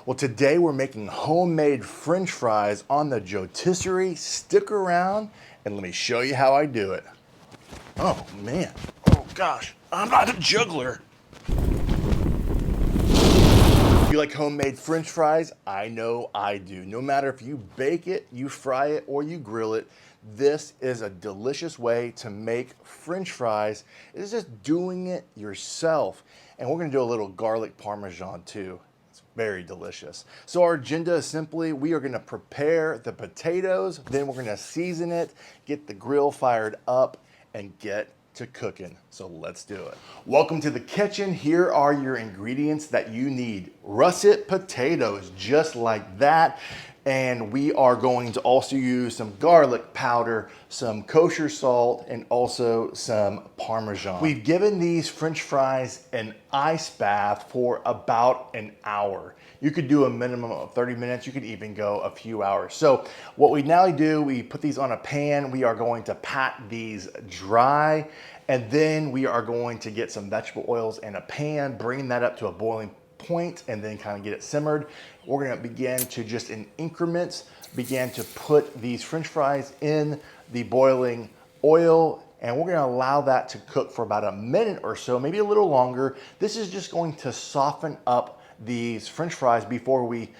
Well, today we're making homemade French fries on the Joetisserie. Stick around and let me show you how I do it. Oh man, oh gosh, I'm not a juggler. You like homemade French fries? I know I do. No matter if you bake it, you fry it, or you grill it, this is a delicious way to make French fries. It is just doing it yourself. And we're gonna do a little garlic parmesan too. It's very delicious. So our agenda is simply, we are gonna prepare the potatoes, then we're gonna season it, get the grill fired up, and get to cooking. So let's do it. Welcome to the kitchen. Here are your ingredients that you need. Russet potatoes, just like that. And we are going to also use some garlic powder, some kosher salt, and also some Parmesan. We've given these French fries an ice bath for about an hour. You could do a minimum of 30 minutes. You could even go a few hours. So what we now do, we put these on a pan. We are going to pat these dry, and then we are going to get some vegetable oils in a pan, bring that up to a boiling point, and then kind of get it simmered. We're gonna begin to just in increments, begin to put these French fries in the boiling oil, and we're gonna allow that to cook for about a minute or so, maybe a little longer. This is just going to soften up these French fries before we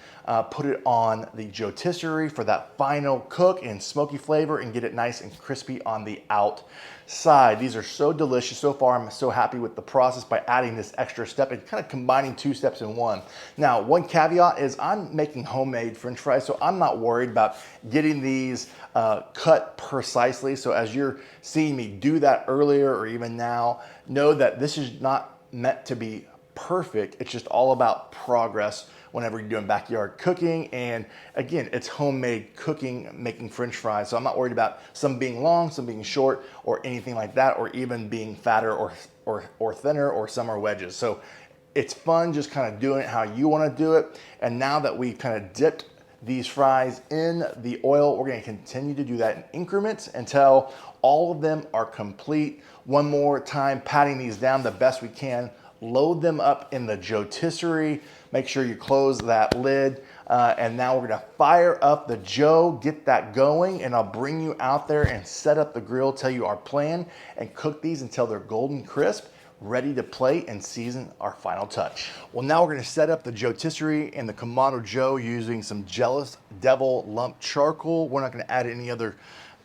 put it on the Joetisserie for that final cook and smoky flavor and get it nice and crispy on the outside. These are so delicious. So far, I'm so happy with the process by adding this extra step and kind of combining two steps in one. Now, one caveat is I'm making homemade French fries, so I'm not worried about getting these cut precisely. So as you're seeing me do that earlier or even now, know that this is not meant to be perfect. It's just all about progress whenever you're doing backyard cooking. And again, it's homemade cooking, making French fries. So I'm not worried about some being long, some being short, or anything like that, or even being fatter or thinner, or some are wedges. So it's fun just kind of doing it how you want to do it. And now that we kind of dipped these fries in the oil, we're going to continue to do that in increments until all of them are complete. One more time, patting these down the best we can. Load them up in the Joetisserie. Make sure you close that lid. And now we're gonna fire up the Joe, get that going, and I'll bring you out there and set up the grill, tell you our plan, and cook these until they're golden crisp, ready to plate and season our final touch. Well, now we're gonna set up the Joetisserie and the Kamado Joe using some Jealous Devil lump charcoal. We're not gonna add any other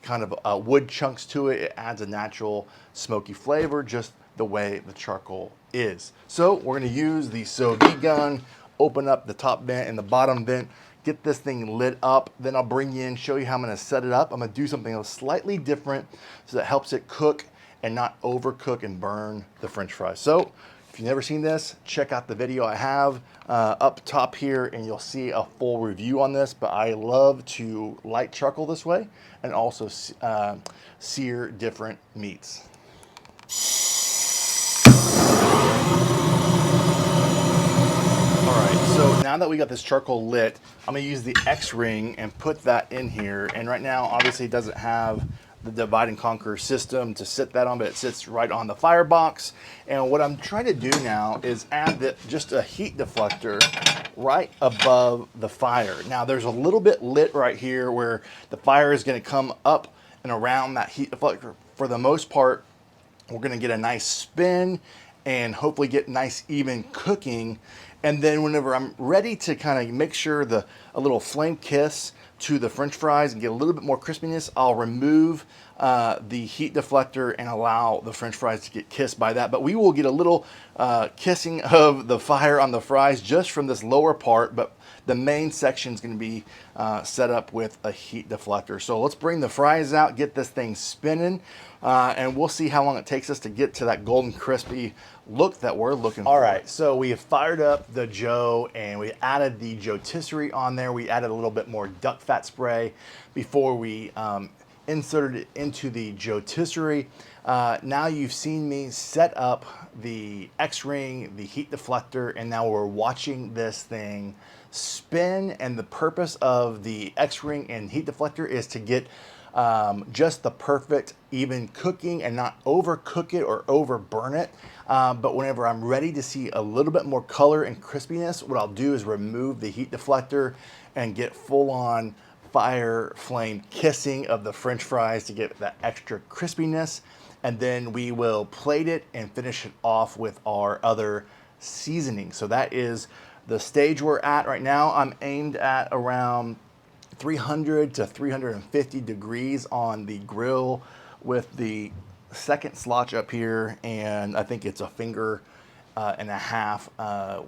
kind of wood chunks to it. It adds a natural smoky flavor, just the way the charcoal is. So we're gonna use the sous vide gun, open up the top vent and the bottom vent, get this thing lit up. Then I'll bring you in, show you how I'm gonna set it up. I'm gonna do something slightly different so that helps it cook and not overcook and burn the French fries. So if you've never seen this, check out the video I have up top here and you'll see a full review on this, but I love to light charcoal this way and also sear different meats. All right, so now that we got this charcoal lit, I'm gonna use the X-ring and put that in here. And right now, obviously it doesn't have the divide and conquer system to sit that on, but it sits right on the firebox. And what I'm trying to do now is add just a heat deflector right above the fire. Now there's a little bit lit right here where the fire is gonna come up and around that heat deflector. For the most part, we're gonna get a nice spin and hopefully get nice even cooking. And then whenever I'm ready to kind of make sure a little flame kiss to the French fries and get a little bit more crispiness, I'll remove the heat deflector and allow the French fries to get kissed by that. But we will get a little kissing of the fire on the fries just from this lower part, but the main section is going to be set up with a heat deflector. So let's bring the fries out, get this thing spinning, and we'll see how long it takes us to get to that golden crispy look that we're looking for. All right, so we have fired up the Joe and we added the Joetisserie on there. We added a little bit more duck fat spray before we inserted it into the Joetisserie. Now you've seen me set up the X-ring, the heat deflector, and now we're watching this thing spin. And the purpose of the X-ring and heat deflector is to get just the perfect even cooking and not overcook it or over burn it. But whenever I'm ready to see a little bit more color and crispiness, what I'll do is remove the heat deflector and get full on fire flame kissing of the French fries to get that extra crispiness. And then we will plate it and finish it off with our other seasoning. So that is the stage we're at right now. I'm aimed at around 300 to 350 degrees on the grill with the second slotch up here, and I think it's a finger and a half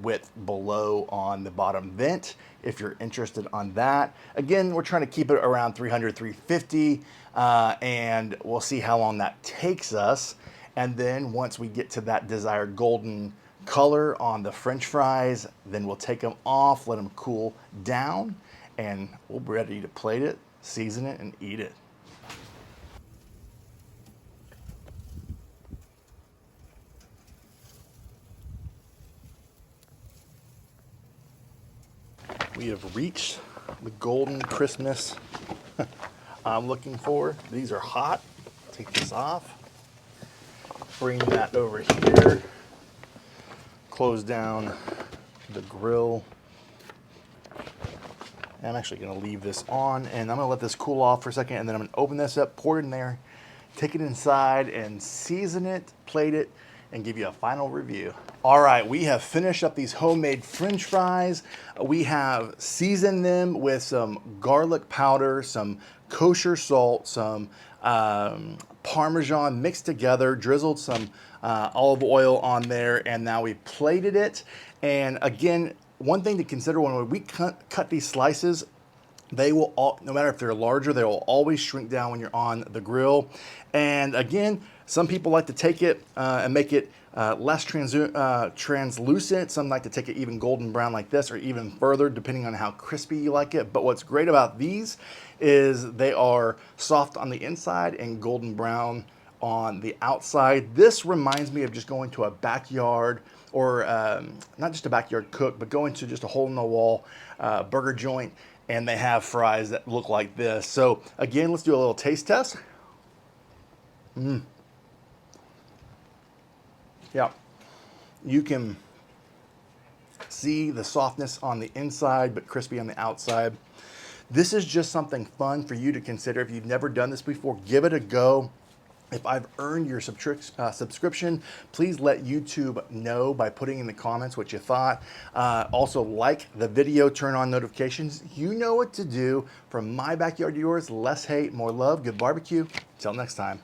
width below on the bottom vent if you're interested on that. Again, we're trying to keep it around 300, 350, and we'll see how long that takes us. And then once we get to that desired golden color on the French fries, then we'll take them off, let them cool down, and we'll be ready to plate it, season it, and eat it. We have reached the golden crispness I'm looking for. These are hot. Take this off. Bring that over here. Close down the grill. I'm actually going to leave this on, and I'm going to let this cool off for a second, and then I'm going to open this up, pour it in there, take it inside, and season it, plate it, and give you a final review. All right, we have finished up these homemade French fries. We have seasoned them with some garlic powder, some kosher salt, some Parmesan mixed together, drizzled some olive oil on there, and now we plated it. And again, one thing to consider when we cut these slices, they will all, no matter if they're larger, they will always shrink down when you're on the grill. And again, some people like to take it and make it less translucent. Some like to take it even golden brown like this, or even further, depending on how crispy you like it. But what's great about these is they are soft on the inside and golden brown on the outside. This reminds me of just going to a backyard, or not just a backyard cook, but going to just a hole-in-the-wall burger joint, and they have fries that look like this. So again, let's do a little taste test. Yeah, you can see the softness on the inside, but crispy on the outside. This is just something fun for you to consider. If you've never done this before, give it a go. If I've earned your subscription, please let YouTube know by putting in the comments what you thought. Also, like the video, turn on notifications. You know what to do. From my backyard to yours, less hate, more love, good barbecue. Until next time.